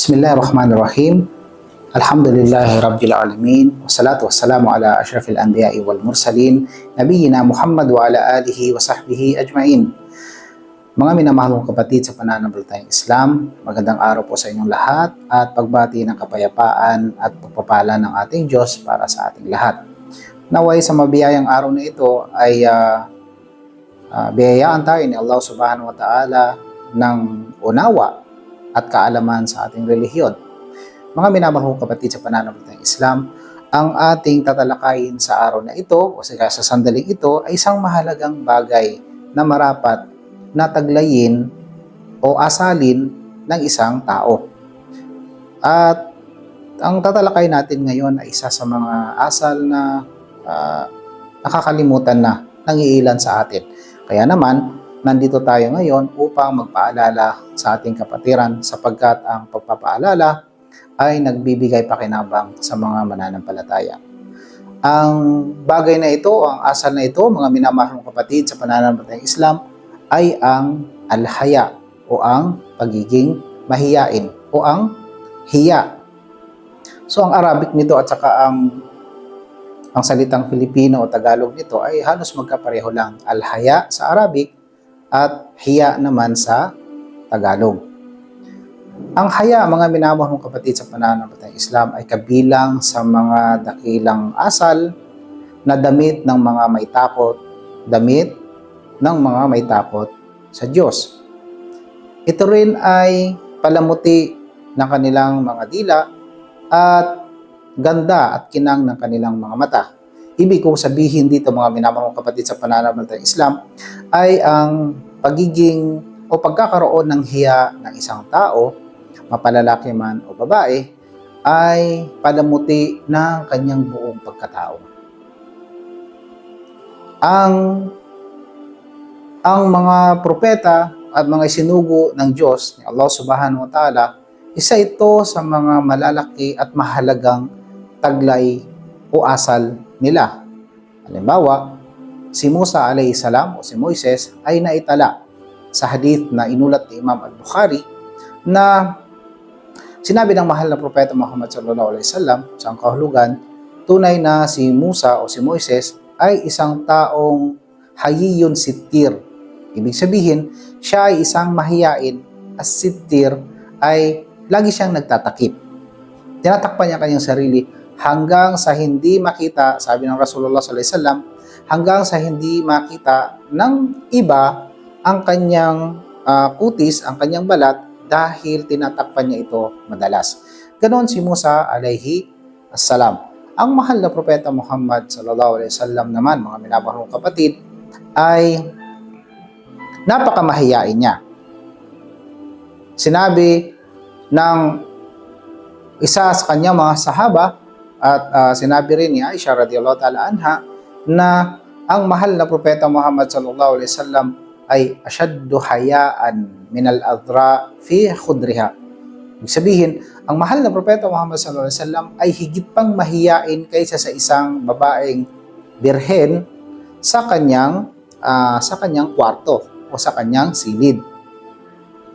Bismillahirrahmanirrahim. Alhamdulillahi Rabbil Alamin. Wassalatu wassalamu ala ashrafil anbiya'i wal mursalin. Nabiyyina Muhammad wa ala alihi wa sahbihi ajma'in. Mga minamahal kong kapatid sa pananampalatayang Islam, magandang araw po sa inyong lahat at pagbati ng kapayapaan at pagpapala ng ating Diyos para sa ating lahat. Naway sa mabiyayang araw na ito ay biyayaan tayo ni Allah Subhanahu wa Ta'ala ng unawa at kaalaman sa ating relihiyon. Mga minamahal kong kapatid sa pananampalatayang Islam, ang ating tatalakayin sa araw na ito o sa sandaling ito ay isang mahalagang bagay na marapat na taglayin o asalin ng isang tao. At ang tatalakayin natin ngayon ay isa sa mga asal na nakakalimutan na ng iilan sa atin. Kaya naman, nandito tayo ngayon upang magpaalala sa ating kapatiran sapagkat ang pagpapaalala ay nagbibigay pakinabang sa mga mananampalataya. Ang bagay na ito, ang asal na ito, mga minamahal kong kapatid sa pananampalatayang Islam, ay ang al-haya o ang pagiging mahiyain o ang hiya. So ang Arabic nito at saka ang salitang Filipino o Tagalog nito ay halos magkapareho lang. Al-haya sa Arabic at hiya naman sa Tagalog. Ang haya, mga minamahal mong kapatid sa pananampalatayang Islam, ay kabilang sa mga dakilang asal na damit ng mga may takot, damit ng mga may takot sa Diyos. Ito rin ay palamuti ng kanilang mga dila at ganda at kinang ng kanilang mga mata. Ibig kong sabihin dito, mga minamahal mong kapatid sa pananampalatayang Islam, ay ang pagiging o pagkakaroon ng hiya ng isang tao, mapalalaki man o babae, ay palamuti ng kanyang buong pagkatao. Ang mga propeta at mga isinugo ng Diyos, ni Allah Subhanahu wa Ta'ala, isa ito sa mga malalaki at mahalagang taglay o asal nila. Halimbawa, si Musa alayhi salam o si Moises ay naitala sa hadith na inulat ni Imam al-Bukhari na sinabi ng mahal na propeta Muhammad sallallahu alaihi wasallam sa kahulugan, tunay na si Musa o si Moises ay isang taong hayiyun sittir. Ibig sabihin, siya ay isang mahiyain at sittir ay lagi siyang nagtatakip. Tinatakpan niya kanyang sarili hanggang sa hindi makita, sabi ng Rasulullah sallallahu alaihi wasallam, hanggang sa hindi makita ng iba ang kanyang kutis, ang kanyang balat dahil tinatakpan niya ito madalas. Ganon si Musa alaihi assalam. Ang mahal na propeta Muhammad sallallahu alaihi wasallam naman, mga minamahal kong kapatid, ay napakamahiyain niya. Sinabi ng isa sa kanyang mga sahaba at sinabi rin ni Aisha radhiyallahu ta'ala anha na ang mahal na propeta Muhammad sallallahu alaihi wasallam ay asyaddu hayaan min al-adra fi khudriha. Ibig sabihin, ang mahal na propeta Muhammad sallallahu alaihi wasallam ay higit pang mahiyain kaysa sa isang babaeng birhen sa kanyang kwarto o sa kanyang silid.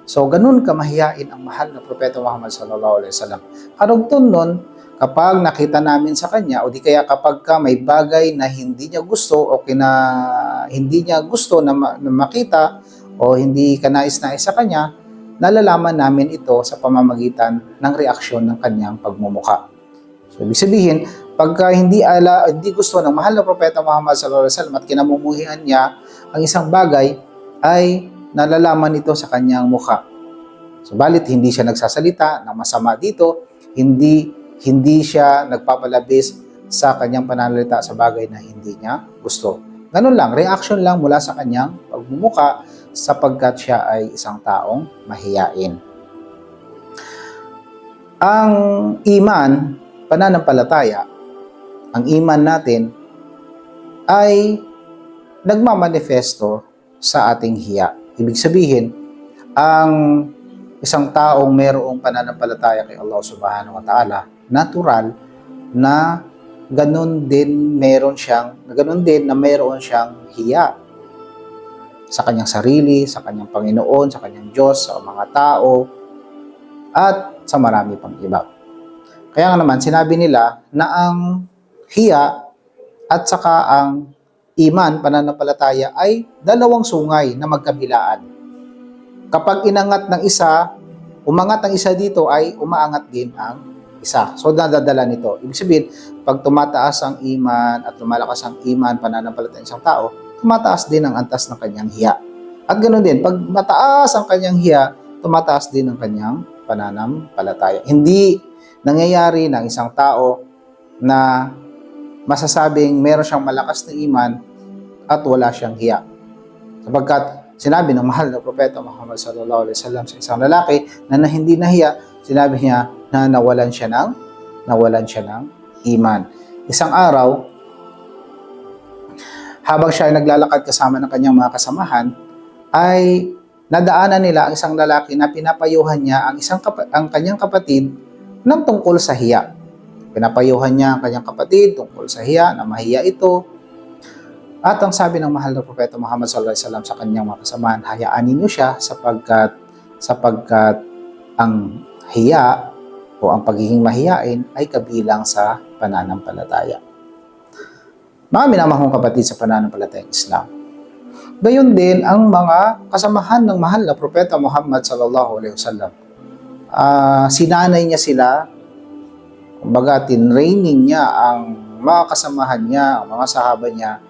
So, ganun kamahiyain ang mahal na propeta Muhammad sallallahu alaihi wasallam. Karugtong nun, kapag nakita namin sa kanya o di kaya kapag may bagay na hindi niya gusto o hindi niya gusto na makita o hindi kanais-nais sa kanya, nalalaman namin ito sa pamamagitan ng reaksyon ng kanyang pagmumukha. So, ibig sabihin, pagka hindi gusto ng mahal na propeta Muhammad sallallahu alaihi wasallam at kinamumuhian niya ang isang bagay, ay nalalaman ito sa kanyang mukha. Subalit, hindi siya nagsasalita ng masama dito, hindi siya nagpapalabis sa kanyang pananalita sa bagay na hindi niya gusto. Ganun lang, reaction lang mula sa kanyang pagmumuka sapagkat siya ay isang taong mahiyain. Ang iman, pananampalataya, ang iman natin ay nagmamanifesto sa ating hiya. Ibig sabihin, ang isang taong mayroong pananampalataya kay Allah Subhanahu wa Ta'ala, natural na ganun din na mayroon siyang hiya sa kanyang sarili, sa kanyang Panginoon, sa kanyang Diyos, sa mga tao, at sa marami pang iba. Kaya nga naman, sinabi nila na ang hiya at saka ang iman, pananampalataya, ay dalawang sungay na magkabilaan. Kapag inangat ng isa, umangat ang isa dito, ay umaangat din ang isa. So, nadadala nito. Ibig sabihin, pag tumataas ang iman at lumalakas ang iman, pananampalataya ng isang tao, tumataas din ang antas ng kanyang hiya. At ganoon din, pag mataas ang kanyang hiya, tumataas din ang kanyang pananampalataya. Hindi nangyayari ng isang tao na masasabing meron siyang malakas na iman at wala siyang hiya. Sapagkat sinabi ng mahal na propeta Muhammad sallallahu alaihi wasallam sa isang lalaki na hindi nahiya, sinabi niya na nawalan siya ng iman. Isang araw, habang siya ay naglalakad kasama ng kanyang mga kasamahan, ay nadaanan nila ang isang lalaki na pinapayuhan niya ang kanyang kapatid ng tungkol sa hiya. Pinapayuhan niya ang kanyang kapatid tungkol sa hiya, na mahiya ito. At ang sabi ng mahal na propeta Muhammad sallallahu alaihi wasallam sa kanyang mga kasamahan, hayaan ninyo siya sapagkat ang hiya o ang pagiging mahiyain ay kabilang sa pananampalataya. Mga minamahal kapatid sa pananampalatayang Islam, gayon din ang mga kasamahan ng mahal na propeta Muhammad sallallahu alaihi wasallam. Sinanay niya sila, kumbaga tinraining niya ang mga kasamahan niya, ang mga sahaba niya,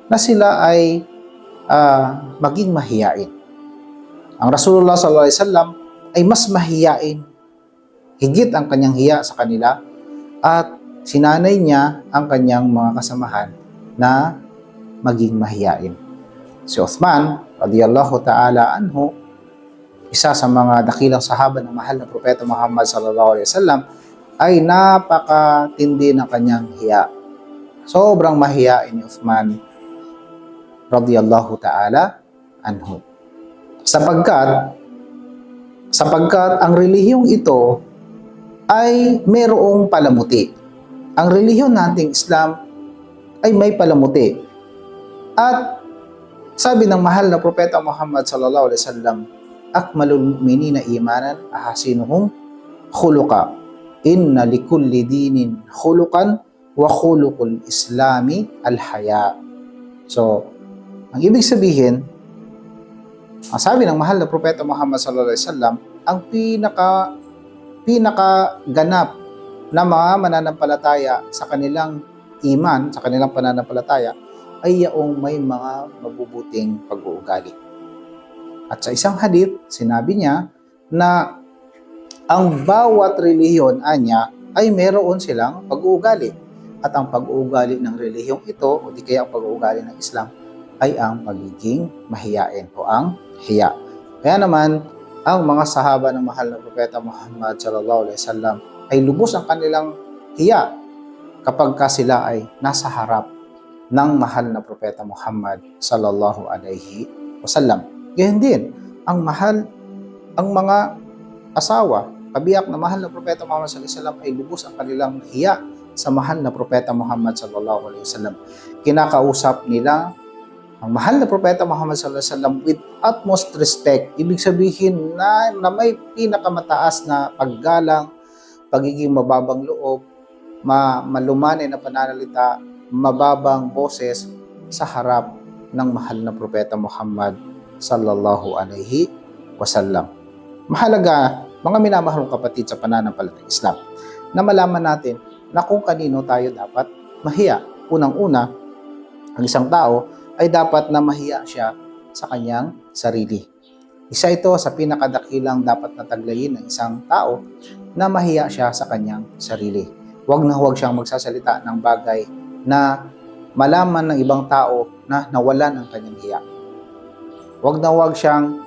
na sila ay maging mahiyain. Ang Rasulullah sallallahu alaihi wasallam ay mas mahiyain, higit ang kanyang hiya sa kanila, at sinanay niya ang kanyang mga kasamahan na maging mahiyain. Si Uthman radiyallahu ta'ala anhu, isa sa mga dakilang sahaba ng mahal na propeta Muhammad sallallahu alaihi wasallam, ay napakatindi ng kanyang hiya. Sobrang mahiyain ni Uthman radiyallahu ta'ala anhu. Sapagkat ang relihiyong ito ay mayroong palamuti. Ang relihiyon nating Islam ay may palamuti. At sabi ng mahal na propeta Muhammad sallallahu alaihi wasallam, akmalul mu'minina imanan ahasinuhum khuluqa. Inna likulli dinin khuluqan wa khuluqul islami al-haya. So, ang ibig sabihin, ang sabi ng mahal na propeta Muhammad sallallahu alaihi wasallam, ang pinakaganap na mga mananampalataya sa kanilang iman, sa kanilang pananampalataya, ay yaong may mga mabubuting pag-uugali. At sa isang hadith, sinabi niya na ang bawat relihiyon ay meron silang pag-uugali. At ang pag-uugali ng relihiyong ito, o di kaya ang pag-uugali ng Islam, ay ang pagiging mahiyain o ang hiya. Kaya naman, ang mga sahaba ng mahal na propeta Muhammad sallallahu alaihi wasallam ay lubos ang kanilang hiya kapag sila ay nasa harap ng mahal na propeta Muhammad sallallahu alaihi wasallam. Gayon din, ang mga asawa, kabiyak na mahal na propeta Muhammad sallallahu alaihi wasallam, ay lubos ang kanilang hiya sa mahal na propeta Muhammad sallallahu alaihi wasallam. Kinakausap nila ang mahal na propeta Muhammad sallallahu alaihi wasallam with utmost respect. Ibig sabihin na may pinakamataas na paggalang, pagiging mababang loob, malumanay na pananalita, mababang boses sa harap ng mahal na propeta Muhammad sallallahu alaihi wasallam. Mahalaga, mga minamahal kapatid sa pananampalatayang Islam, na malaman natin na kung kanino tayo dapat mahiya. Unang-una, ang isang tao ay dapat na mahiya siya sa kanyang sarili. Isa ito sa pinakadakilang dapat na taglayin ng isang tao, na mahiya siya sa kanyang sarili. Huwag na huwag siyang magsasalita ng bagay na malaman ng ibang tao na nawalan ang kanyang hiya. Huwag na huwag siyang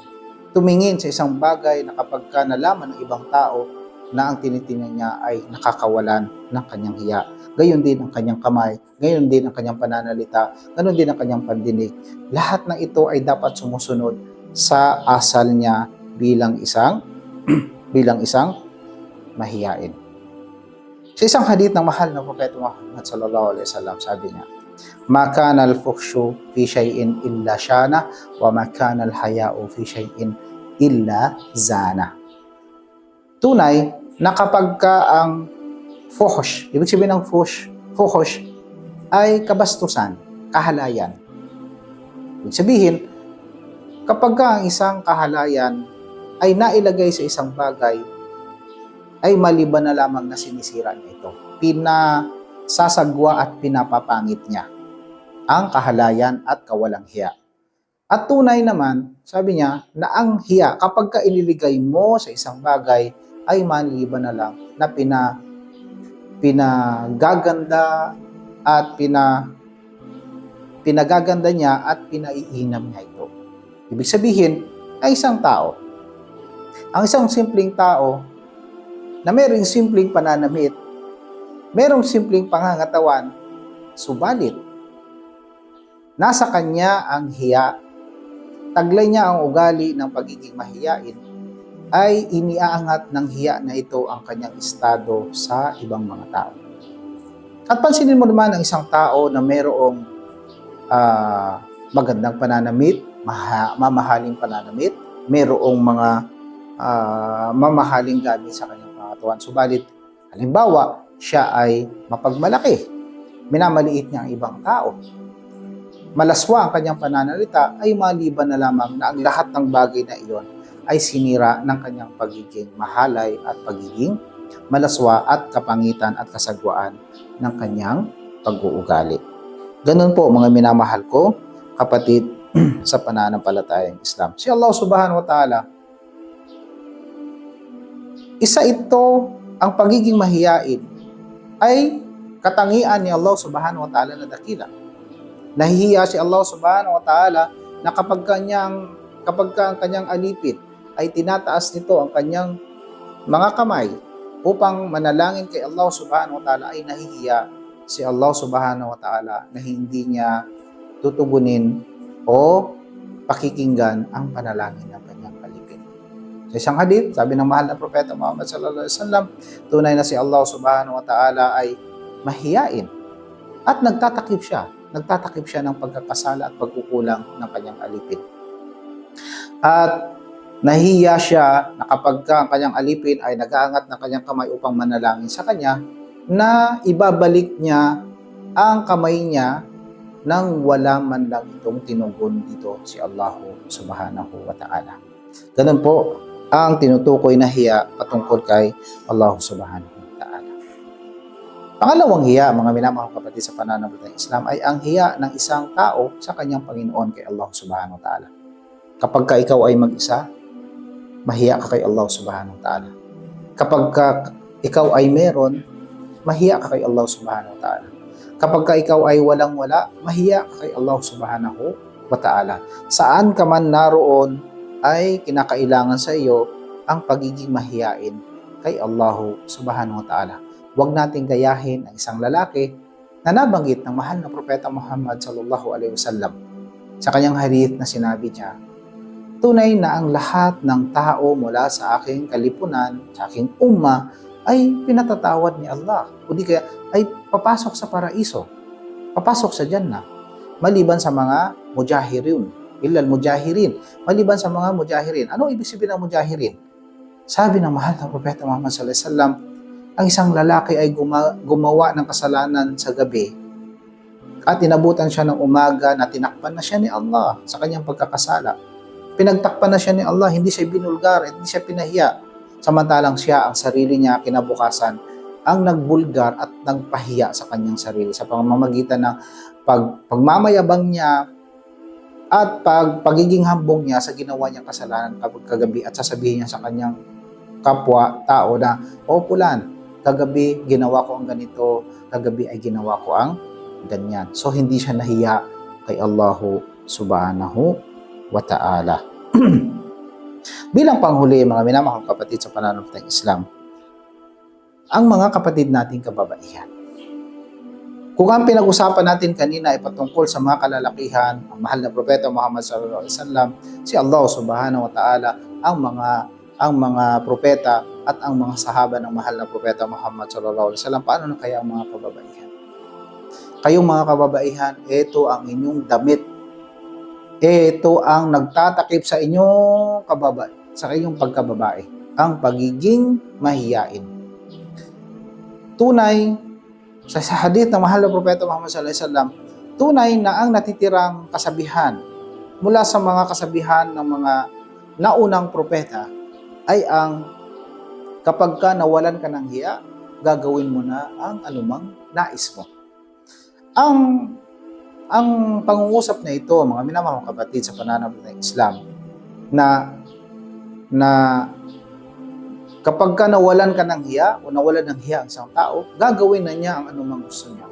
tumingin sa isang bagay na kapag nalaman ng ibang tao na ang tinitingnan niya ay nakakawalan ng kanyang hiya. Gayon din ang kanyang kamay, gayon din ang kanyang pananalita, gayon din ang kanyang pandinig. Lahat ng ito ay dapat sumusunod sa asal niya bilang isang mahiyain. Sa isang hadith ng mahal na propeta Muhammad sallallahu alaihi wasallam, sabi niya, "Ma kana al-fuhshu fi shay'in illa shana wa ma kana al-haya'u fi shay'in illa zana." Tunay na kapag ka ang fuhush, ibig sabihin ng fuhush ay kabastusan, kahalayan. Ibig sabihin, kapag ka ang isang kahalayan ay nailagay sa isang bagay, ay maliban na lamang na sinisira niya ito. Pinasasagwa at pinapapangit niya ang kahalayan at kawalang hiya. At tunay naman, sabi niya, na ang hiya, kapag ka iniligay mo sa isang bagay, ay maliban na lang na pinagaganda at pinagaganda niya at pinaiinam niya ito. Ibig sabihin, ay isang tao. Ang isang simpleng tao na mayroong simpleng pananamit, mayroong simpleng pangangatawan, subalit, nasa kanya ang hiya, taglay niya ang ugali ng pagiging mahiyain, ay iniaangat ng hiya na ito ang kanyang estado sa ibang mga tao. At pansinin mo naman ang isang tao na mayroong magandang pananamit, mamahaling pananamit, mayroong mga mamahaling gamit sa kanyang pangatawan. Subalit, halimbawa, siya ay mapagmalaki, minamaliit niya ang ibang tao, malaswa ang kanyang pananalita, ay maliban na lamang na ang lahat ng bagay na iyon ay sinira ng kanyang pagiging mahalay at pagiging malaswa at kapangitan at kasagwaan ng kanyang pag-uugali. Ganun po mga minamahal ko, kapatid sa pananampalatayang Islam. Si Allah subhanahu wa ta'ala, isa ito, ang pagiging mahiyain ay katangian ni Allah subhanahu wa ta'ala na dakila. Nahihiya si Allah subhanahu wa ta'ala na kapag ang kanyang alipin ay tinataas nito ang kanyang mga kamay upang manalangin kay Allah subhanahu wa ta'ala, ay nahihiya si Allah subhanahu wa ta'ala na hindi niya tutugunin o pakikinggan ang panalangin ng kanyang alipin. Sa isang hadith, sabi ng mahal na propeta Muhammad sallallahu alaihi wasallam, tunay na si Allah subhanahu wa ta'ala ay mahiyain at nagtatakip siya ng pagkakasala at pagkukulang ng kanyang alipin. At nahiya siya na kapag ang kanyang alipin ay nag-aangat ng kanyang kamay upang manalangin sa kanya, na ibabalik niya ang kamay niya nang wala man lang itong tinugon dito si Allah subhanahu wa ta'ala. Ganun po ang tinutukoy na hiya patungkol kay Allah subhanahu wa ta'ala. Pangalawang hiya, mga minamahal kapatid sa pananampalatayang Islam, ay ang hiya ng isang tao sa kanyang Panginoon kay Allah subhanahu wa ta'ala. Kapag ka ikaw ay mag-isa, mahiya ka kay Allah subhanahu wa ta'ala. Kapag ka ikaw ay meron, mahiya ka kay Allah subhanahu wa ta'ala. Kapag ka ikaw ay walang-wala, mahiya ka kay Allah subhanahu wa ta'ala. Saan ka man naroon, ay kinakailangan sa iyo ang pagiging mahiyain kay Allah subhanahu wa ta'ala. Huwag nating gayahin ang isang lalaki na nabanggit ng mahal na propeta Muhammad sallallahu alaihi wasallam sa kanyang hadith na sinabi niya, tunay na ang lahat ng tao mula sa aking kalipunan, sa aking umma, ay pinatatawad ni Allah. O di kaya ay papasok sa paraiso, papasok sa Jannah, maliban sa mga mujahirin, illal mujahirin, maliban sa mga mujahirin. Ano ibig sabihin ng mujahirin? Sabi ng mahal na propeta Muhammad sallallahu alaihi wasallam, ang isang lalaki ay gumawa ng kasalanan sa gabi at inabutan siya ng umaga na tinakpan na siya ni Allah sa kanyang pagkakasala. Pinagtakpan na siya ni Allah, hindi siya binulgar, hindi siya pinahiya. Samantalang siya, ang sarili niya, kinabukasan, ang nagbulgar at nagpahiya sa kanyang sarili sa pamamagitan ng pagmamayabang niya at pagiging hambong niya sa ginawa niyang kasalanan kagabi, at sasabihin niya sa kanyang kapwa tao na, o pulan, kagabi ginawa ko ang ganito, kagabi ay ginawa ko ang ganyan. So hindi siya nahiya kay Allah subhanahu wa ta'ala. Bilang panghuli, mga minamahal kapatid sa pananampalatayang Islam, ang mga kapatid nating kababaihan. Kung ang pinag-usapan natin kanina ay patungkol sa mga kalalakihan, ang mahal na propeta Muhammad sallallahu alaihi wasallam, si Allah subhanahu wa ta'ala, ang mga propeta at ang mga sahaba ng mahal na propeta Muhammad sallallahu alaihi wasallam, paano na kaya ang mga kababaihan? Kayong mga kababaihan, ito ang inyong damit. Ito ang nagtatakip sa inyong sa inyong pagkababae. ang pagiging mahiyain. Tunay, sa hadith ng mahal na propeta Muhammad sallallahu alaihi wasallam, tunay na ang natitirang kasabihan mula sa mga kasabihan ng mga naunang propeta ay ang kapag ka nawalan ka ng hiya, gagawin mo na ang anumang nais mo. Ang pangungusap na ito, mga minamahal kapatid sa pananaw ng Islam, na kapag ka nawalan ka ng hiya o nawalan ng hiya ang isang tao, gagawin na niya ang anumang gusto niya.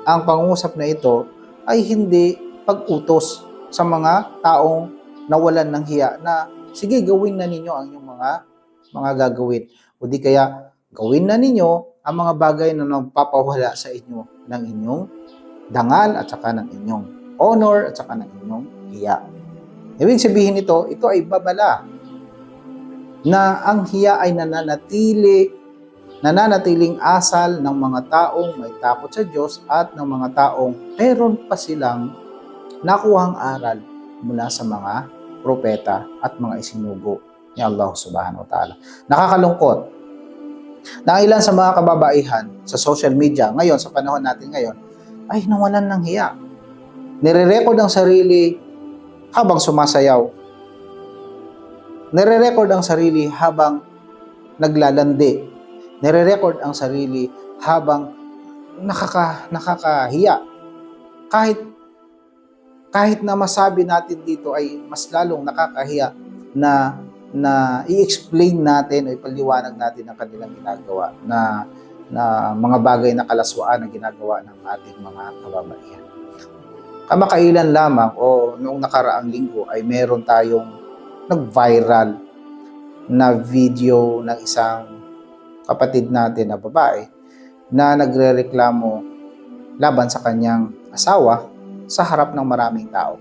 Ang pangungusap na ito ay hindi pag-utos sa mga taong nawalan ng hiya na sige, gawin na ninyo ang inyong mga gagawin. O di kaya, gawin na ninyo ang mga bagay na nagpapawala sa inyo ng inyong dangal at saka ng inyong honor at saka ng inyong hiya. Ibig sabihin nito, ito ay babala na ang hiya ay nananatiling asal ng mga taong may takot sa Diyos at ng mga taong meron pa silang nakuhang aral mula sa mga propeta at mga isinugo ni Allah subhanahu wa ta'ala. Nakakalungkot na ilan sa mga kababaihan sa social media ngayon, sa panahon natin ngayon, ay nawalan ng hiya. Nire-record ang sarili habang sumasayaw. Nire-record ang sarili habang naglalandi. Nire-record ang sarili habang nakakahiya. Kahit na masabi natin dito ay mas lalong nakakahiya na i-explain natin o ipaliwanag natin ang kanilang ginagawa na mga bagay na kalaswaan na ginagawa ng ating mga kababaihan. Kamakailan lamang o noong nakaraang linggo ay meron tayong nag-viral na video ng isang kapatid natin na babae na nagrereklamo laban sa kanyang asawa sa harap ng maraming tao.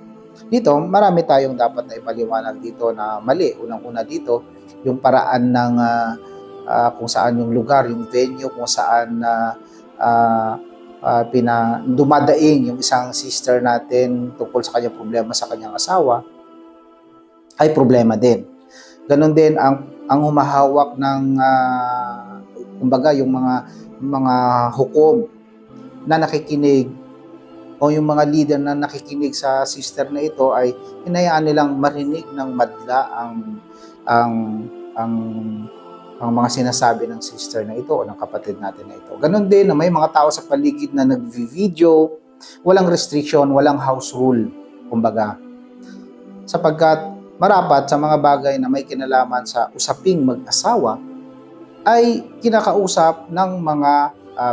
Dito, marami tayong dapat na ipaliwanag dito na mali. Unang-una dito, yung paraan ng kung saan yung lugar, yung venue, kung saan dumadaing yung isang sister natin tungkol sa kanyang problema sa kanyang asawa, ay problema din. Ganon din ang humahawak ng kumbaga yung mga hukom na nakikinig o yung mga leader na nakikinig sa sister na ito ay hinayaan nilang marinig ng madla ang mga sinasabi ng sister na ito o ng kapatid natin na ito. Ganon din na may mga tao sa paligid na nag-video, walang restriction, walang house rule, kumbaga. Sapagkat marapat sa mga bagay na may kinalaman sa usaping mag-asawa ay kinakausap ng mga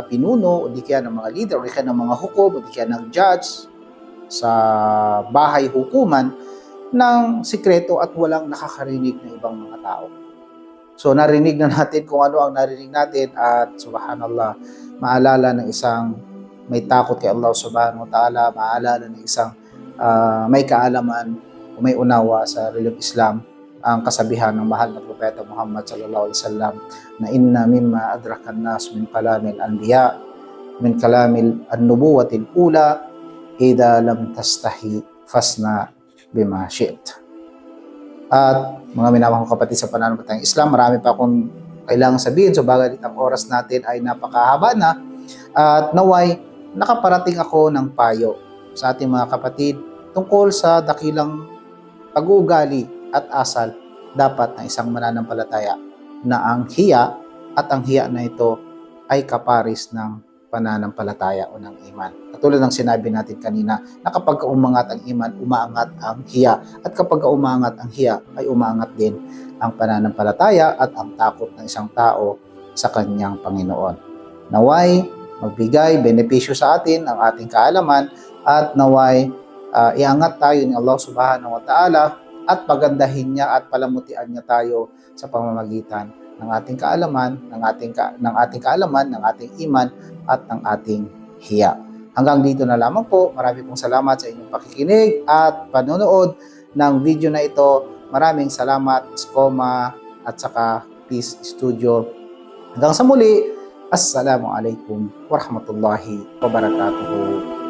pinuno o di kaya ng mga leader o di kaya ng mga hukom o di kaya ng judge sa bahay hukuman ng sikreto at walang nakakarinig ng ibang mga tao. So narinig na natin kung ano ang narinig natin at subhanallah, maalala ng isang may takot kay Allah subhanahu wa ta'ala, maalala ng isang may kaalaman o may unawa sa reliyong Islam ang kasabihan ng mahal na propeta Muhammad sallallahu alaihi wasallam na inna mimma adrakan nas min kalamil anbiya min kalamil an-nubuwatil ula idha lam tastahi fasna bima shi't. At mga minamahal kapatid sa pananampalatayang Islam, marami pa akong kailangang sabihin, so bagay ang oras natin ay napakahaba na at naway nakaparating ako ng payo sa ating mga kapatid tungkol sa dakilang pag-uugali at asal dapat na isang mananampalataya na ang hiya at ang hiya na ito ay kaparis ng pananampalataya o ng iman. Katulad ng sinabi natin kanina na kapag umangat ang iman, umaangat ang hiya. At kapag umaangat ang hiya, ay umaangat din ang pananampalataya at ang takot ng isang tao sa kanyang Panginoon. Naway magbigay benepisyo sa atin ang ating kaalaman at naway iangat tayo ni Allah subhanahu wa ta'ala at pagandahin niya at palamutian niya tayo sa pamamagitan ng ating kaalaman, ng ating iman at ng ating hiya. Hanggang dito na lamang po. Marami pong salamat sa inyong pakikinig at panonood ng video na ito. Maraming salamat, Skoma at saka Peace Studio. Hanggang sa muli, Assalamualaikum warahmatullahi wabarakatuh.